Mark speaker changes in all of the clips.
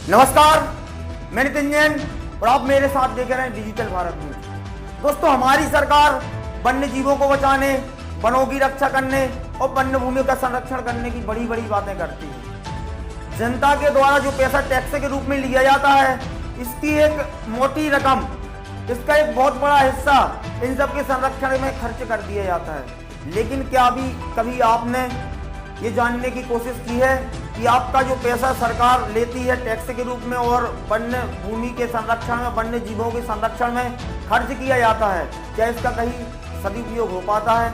Speaker 1: नमस्कार, मैं नितिन जैन और आप मेरे साथ देख रहे हैं डिजिटल भारत न्यूज। दोस्तों, हमारी सरकार वन्य जीवों को बचाने, वनों की रक्षा करने और वन्य भूमि का संरक्षण करने की बड़ी बड़ी बातें करती है। जनता के द्वारा जो पैसा टैक्स के रूप में लिया जाता है, इसकी एक मोटी रकम, इसका एक बहुत बड़ा हिस्सा इन सब के संरक्षण में खर्च कर दिया जाता है। लेकिन क्या अभी कभी आपने ये जानने की कोशिश की है कि आपका जो पैसा सरकार लेती है टैक्स के रूप में और वन्य भूमि के संरक्षण में, वन्य जीवों के संरक्षण में खर्च किया जाता है, क्या इसका कहीं सदुपयोग हो पाता है?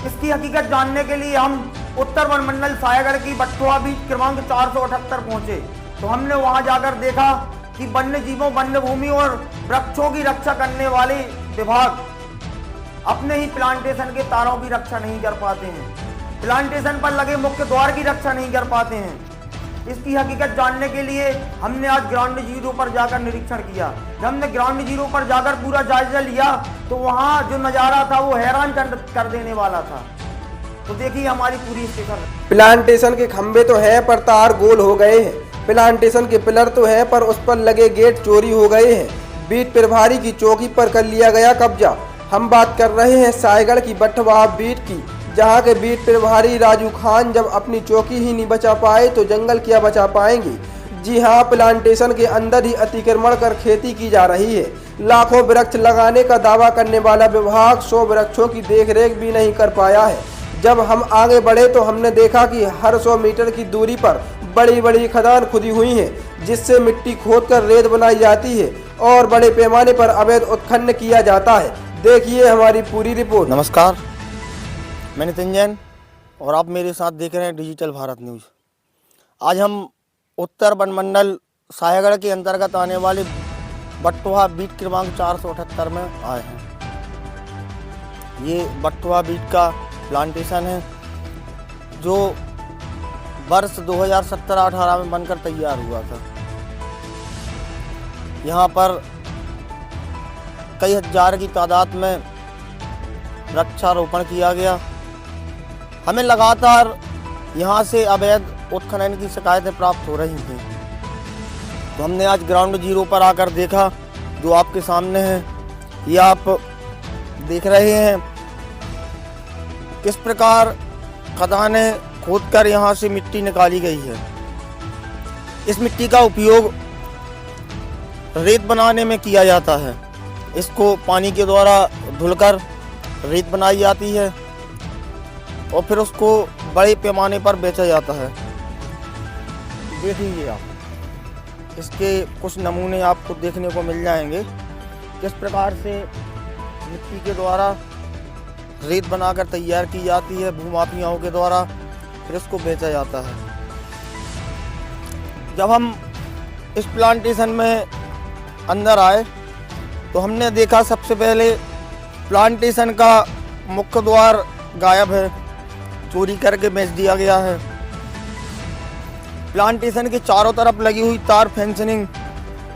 Speaker 1: इसकी हकीकत जानने के लिए हम उत्तर वन मंडल सायागढ़ की बटुआ बीट क्रमांक 478 पहुंचे। तो हमने वहां जाकर देखा कि वन्य जीवों, वन्य भूमि और वृक्षों की रक्षा करने वाले विभाग अपने ही प्लांटेशन के तारों की रक्षा नहीं कर पाते हैं, प्लांटेशन पर लगे मुख्य द्वार की रक्षा नहीं कर पाते हैं। इसकी हकीकत जानने के लिए हमने आज ग्राउंड जीरो पर जाकर निरीक्षण किया। जब हमने ग्राउंड जीरो पर जाकर पूरा जायजा लिया तो वहां जो नजारा था वो हैरान कर देने वाला था। तो देखिए हमारी पूरी स्टेशन।
Speaker 2: प्लांटेशन के खंभे तो है पर तार गोल हो गए हैं, प्लांटेशन के पिलर तो है पर उस पर लगे गेट चोरी हो गए हैं। बीट प्रभारी की चौकी पर कर लिया गया कब्जा। हम बात कर रहे हैं सायगढ़ की बटुआ बीट की, जहां के बीट प्रभारी राजू खान जब अपनी चौकी ही नहीं बचा पाए तो जंगल क्या बचा पाएंगे। जी हां, प्लांटेशन के अंदर ही अतिक्रमण कर खेती की जा रही है। लाखों वृक्ष लगाने का दावा करने वाला विभाग 100 वृक्षों की देखरेख भी नहीं कर पाया है। जब हम आगे बढ़े तो हमने देखा कि हर 100 मीटर की दूरी पर बड़ी बड़ी खदान खुदी हुई हैं, जिससे मिट्टी खोदकर रेत बनाई जाती है और बड़े पैमाने पर अवैध उत्खनन किया जाता है। देखिए हमारी पूरी रिपोर्ट।
Speaker 3: नमस्कार, मैं नितिन जैन और आप मेरे साथ देख रहे हैं डिजिटल भारत न्यूज़। आज हम उत्तर वन मंडल सायागढ़ के अंतर्गत आने वाले बटुआ बीट क्रमांक 478 में आए हैं। ये बटुआ बीट का प्लांटेशन है जो वर्ष 2017-18 में बनकर तैयार हुआ था। यहाँ पर कई हजार की तादाद में वृक्षारोपण किया गया। हमें लगातार यहाँ से अवैध उत्खनन की शिकायतें प्राप्त हो रही थी, तो हमने आज ग्राउंड जीरो पर आकर देखा, जो आपके सामने है। ये आप देख रहे हैं किस प्रकार खदानें खोदकर यहाँ से मिट्टी निकाली गई है। इस मिट्टी का उपयोग रेत बनाने में किया जाता है। इसको पानी के द्वारा धुलकर रेत बनाई जाती है और फिर उसको बड़े पैमाने पर बेचा जाता है। देखिए आप, इसके कुछ नमूने आपको देखने को मिल जाएंगे किस प्रकार से मिट्टी के द्वारा रेत बनाकर तैयार की जाती है भूमाफियाओं के द्वारा, फिर इसको बेचा जाता है। जब हम इस प्लांटेशन में अंदर आए तो हमने देखा सबसे पहले प्लांटेशन का मुख्य द्वार गायब है, चोरी करके बेच दिया गया है। प्लांटेशन के चारों तरफ लगी हुई तार फेंसिंग,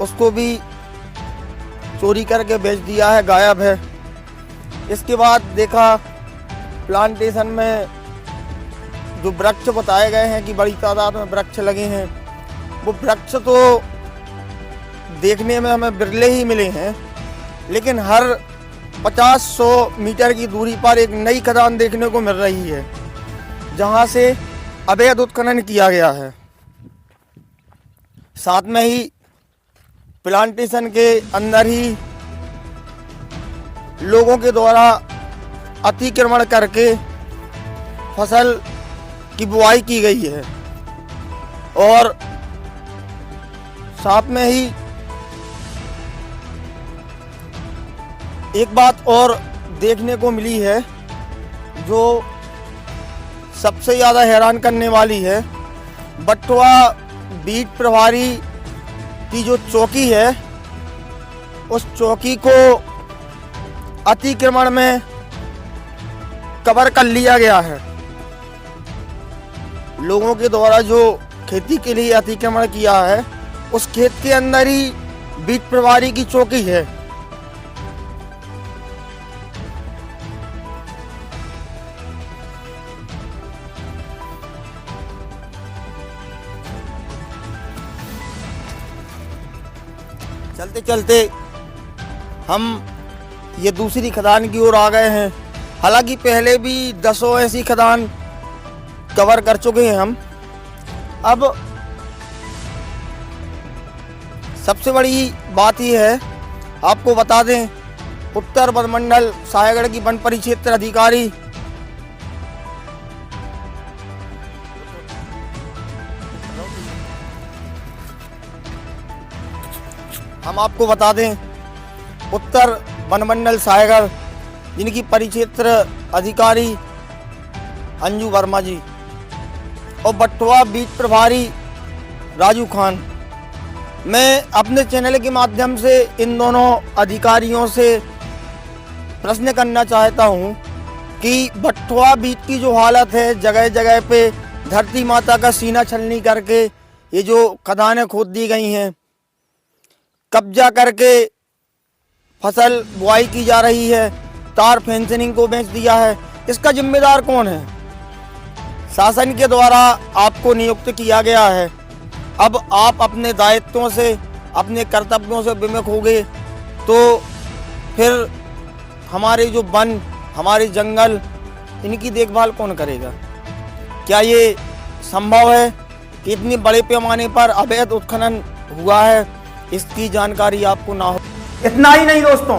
Speaker 3: उसको भी चोरी करके बेच दिया है, गायब है। इसके बाद देखा प्लांटेशन में जो वृक्ष बताए गए हैं कि बड़ी तादाद में वृक्ष लगे हैं, वो वृक्ष तो देखने में हमें बिरले ही मिले हैं, लेकिन हर 50-100 मीटर की दूरी पर एक नई खदान देखने को मिल रही है, जहां से अवैध उत्खनन किया गया है। साथ में ही प्लांटेशन के अंदर ही लोगों के द्वारा अतिक्रमण करके फसल की बुआई की गई है और साथ में ही एक बात और देखने को मिली है जो सबसे ज़्यादा हैरान करने वाली है। बटुआ बीट प्रभारी की जो चौकी है, उस चौकी को अतिक्रमण में कवर कर लिया गया है। लोगों के द्वारा जो खेती के लिए अतिक्रमण किया है, उस खेत के अंदर ही बीट प्रभारी की चौकी है। चलते चलते हम ये दूसरी खदान की ओर आ गए हैं। हालांकि पहले भी 10 ऐसी खदान कवर कर चुके हैं हम। अब सबसे बड़ी बात यह है, आपको बता दें, उत्तर वन मंडल साहेगढ़ की वन परिक्षेत्र अधिकारी हम आपको बता दें, उत्तर वन मंडल साहेगढ़ जिनकी परिक्षेत्र अधिकारी अंजू वर्मा जी और बटवा बीट प्रभारी राजू खान, मैं अपने चैनल के माध्यम से इन दोनों अधिकारियों से प्रश्न करना चाहता हूं कि बटवा बीट की जो हालत है, जगह जगह पे धरती माता का सीना छलनी करके ये जो खदानें खोद दी गई हैं, कब्जा करके फसल बुआई की जा रही है, तार फेंसिंग को बेच दिया है, इसका जिम्मेदार कौन है? शासन के द्वारा आपको नियुक्त किया गया है। अब आप अपने दायित्वों से, अपने कर्तव्यों से विमुख हो गए तो फिर हमारे जो वन, हमारे जंगल, इनकी देखभाल कौन करेगा? क्या ये संभव है कि इतनी बड़े पैमाने पर अवैध उत्खनन हुआ है, इसकी जानकारी आपको ना हो?
Speaker 1: इतना ही नहीं दोस्तों,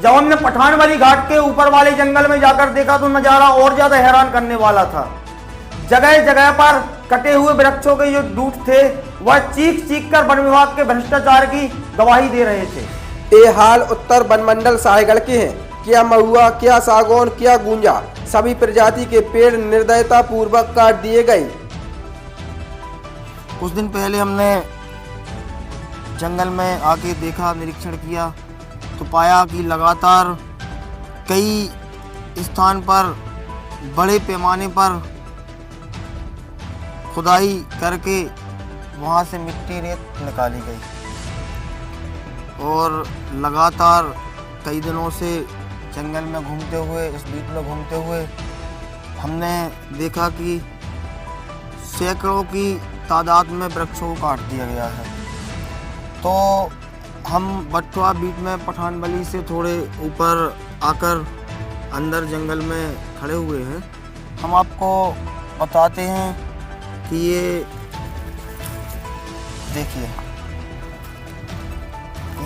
Speaker 1: जब हमने पठानवाली घाट के ऊपर वाले जंगल में जाकर देखा तो नजारा और ज्यादा हैरान करने वाला था। जगह जगह पर कटे हुए वृक्षों के जो डूट थे वह चीख चीख कर वन विभाग के भ्रष्टाचार की गवाही दे रहे थे।
Speaker 2: ये हाल उत्तर वन मंडल साहेगढ़ के हैं। क्या महुआ, क्या सागौन, क्या गूंजा, सभी प्रजाति के पेड़ निर्दयता पूर्वक काट दिए गए।
Speaker 3: कुछ दिन पहले हमने जंगल में आके देखा, निरीक्षण किया तो पाया कि लगातार कई स्थान पर बड़े पैमाने पर खुदाई करके वहाँ से मिट्टी रेत निकाली गई और लगातार कई दिनों से जंगल में घूमते हुए, इस बीट में घूमते हुए हमने देखा कि सैकड़ों की तादाद में वृक्षों को काट दिया गया है। तो हम बटवा बीट में पठानबली से थोड़े ऊपर आकर अंदर जंगल में खड़े हुए हैं। हम आपको बताते हैं कि ये देखिए,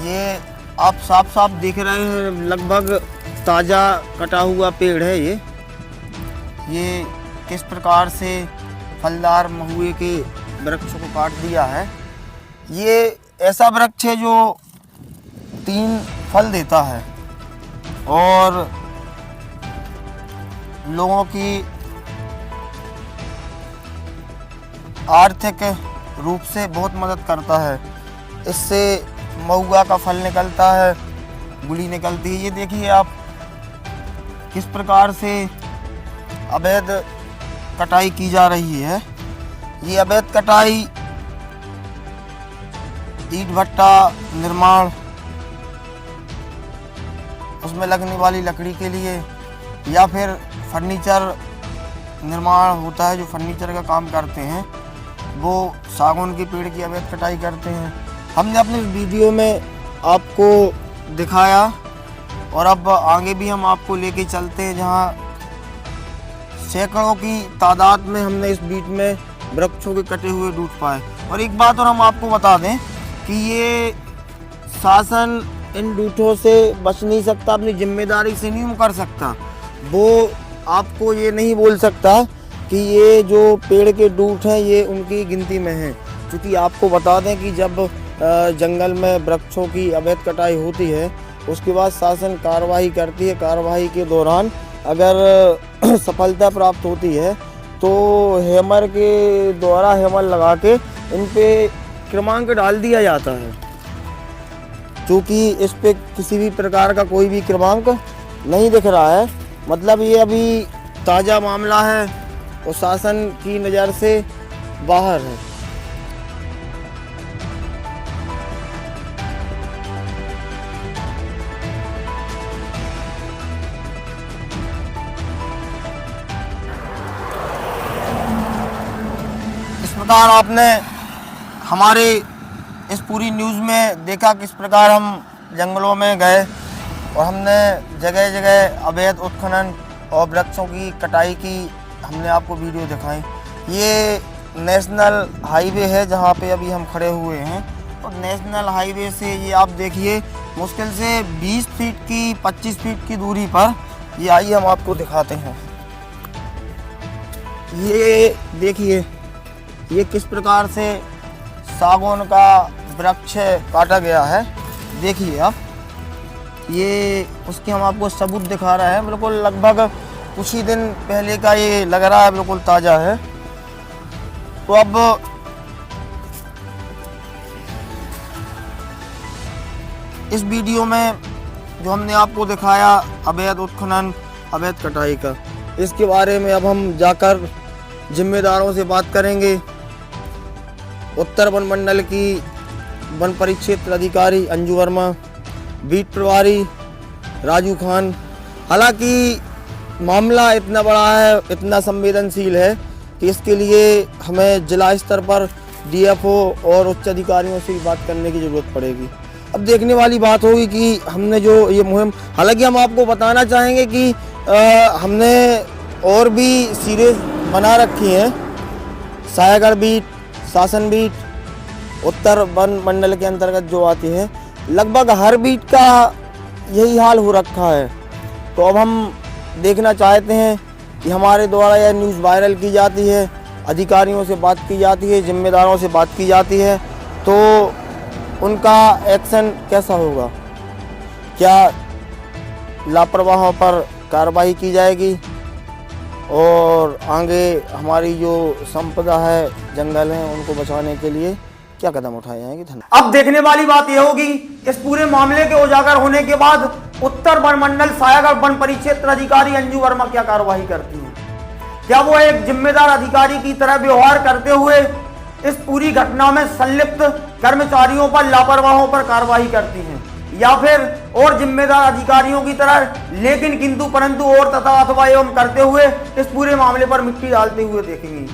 Speaker 3: ये आप साफ साफ देख रहे हैं, लगभग ताज़ा कटा हुआ पेड़ है ये किस प्रकार से फलदार महुए के वृक्ष को काट दिया है। ये ऐसा वृक्ष है जो 3 फल देता है और लोगों की आर्थिक रूप से बहुत मदद करता है। इससे महुआ का फल निकलता है, गुली निकलती है। ये देखिए आप किस प्रकार से अवैध कटाई की जा रही है। ये अवैध कटाई ईंट भट्टा निर्माण, उसमें लगने वाली लकड़ी के लिए, या फिर फर्नीचर निर्माण होता है, जो फर्नीचर का काम करते हैं वो सागौन के पेड़ की अवैध कटाई करते हैं। हमने अपने वीडियो में आपको दिखाया और अब आगे भी हम आपको लेके चलते हैं, जहां सैकड़ों की तादाद में हमने इस बीट में वृक्षों के कटे हुए डूट पाए। और एक बात और हम आपको बता दें कि ये शासन इन डूठों से बच नहीं सकता, अपनी जिम्मेदारी से नहीं मुकर सकता। वो आपको ये नहीं बोल सकता कि ये जो पेड़ के डूट हैं ये उनकी गिनती में हैं, क्योंकि आपको बता दें कि जब जंगल में वृक्षों की अवैध कटाई होती है उसके बाद शासन कार्रवाई करती है। कार्रवाई के दौरान अगर सफलता प्राप्त होती है तो हैमर के द्वारा हैमर लगा के इन पे क्रमांक डाल दिया जाता है, क्योंकि इस पे किसी भी प्रकार का कोई भी क्रमांक नहीं दिख रहा है। मतलब ये अभी ताज़ा मामला है और शासन की नज़र से बाहर है। इस प्रकार आपने हमारे इस पूरी न्यूज़ में देखा किस प्रकार हम जंगलों में गए और हमने जगह जगह अवैध उत्खनन और वृक्षों की कटाई की हमने आपको वीडियो दिखाई। ये नेशनल हाईवे है जहाँ पे अभी हम खड़े हुए हैं और नेशनल हाईवे से ये आप देखिए मुश्किल से 20 फीट की 25 फीट की दूरी पर ये आइए हम आपको दिखाते हैं। ये देखिए ये किस प्रकार से सागौन का वृक्ष काटा गया है। देखिए आप ये उसके हम आपको सबूत दिखा रहे हैं। बिल्कुल लगभग कुछ ही दिन पहले का ये लग रहा है, बिल्कुल ताज़ा है। तो अब इस वीडियो में जो हमने आपको दिखाया अवैध उत्खनन अवैध कटाई का, इसके बारे में अब हम जाकर जिम्मेदारों से बात करेंगे। उत्तर वन मंडल की वन परिक्षेत्र अधिकारी अंजू वर्मा, बीट प्रभारी राजू खान। हालांकि मामला इतना बड़ा है, इतना संवेदनशील है कि इसके लिए हमें जिला स्तर पर डीएफओ और उच्च अधिकारियों से बात करने की ज़रूरत पड़ेगी। अब देखने वाली बात होगी कि हमने जो ये मुहिम, हालांकि हम आपको बताना चाहेंगे कि हमने और भी सीरीज बना रखी हैं। सायागढ़ बीट, शासन बीट, उत्तर वन मंडल के अंतर्गत जो आती है, लगभग हर बीट का यही हाल हो रखा है। तो अब हम देखना चाहते हैं कि हमारे द्वारा यह न्यूज़ वायरल की जाती है, अधिकारियों से बात की जाती है, जिम्मेदारों से बात की जाती है, तो उनका एक्शन कैसा होगा। क्या लापरवाहों पर कार्रवाई की जाएगी और आगे हमारी जो संपदा है, जंगल हैं, उनको बचाने के लिए क्या कदम उठाए जाएंगे। धन्यवाद।
Speaker 1: अब देखने वाली बात यह होगी इस पूरे मामले के उजागर होने के बाद उत्तर वन मंडल सायागढ़ वन परिक्षेत्र अधिकारी अंजू वर्मा क्या कार्रवाई करती है। क्या वो एक जिम्मेदार अधिकारी की तरह व्यवहार करते हुए इस पूरी घटना में संलिप्त कर्मचारियों पर, लापरवाहों पर कार्रवाई करती हैं, या फिर और जिम्मेदार अधिकारियों की तरह लेकिन किंतु परंतु और तथा अथवा एवं करते हुए इस पूरे मामले पर मिट्टी डालते हुए देखेंगे।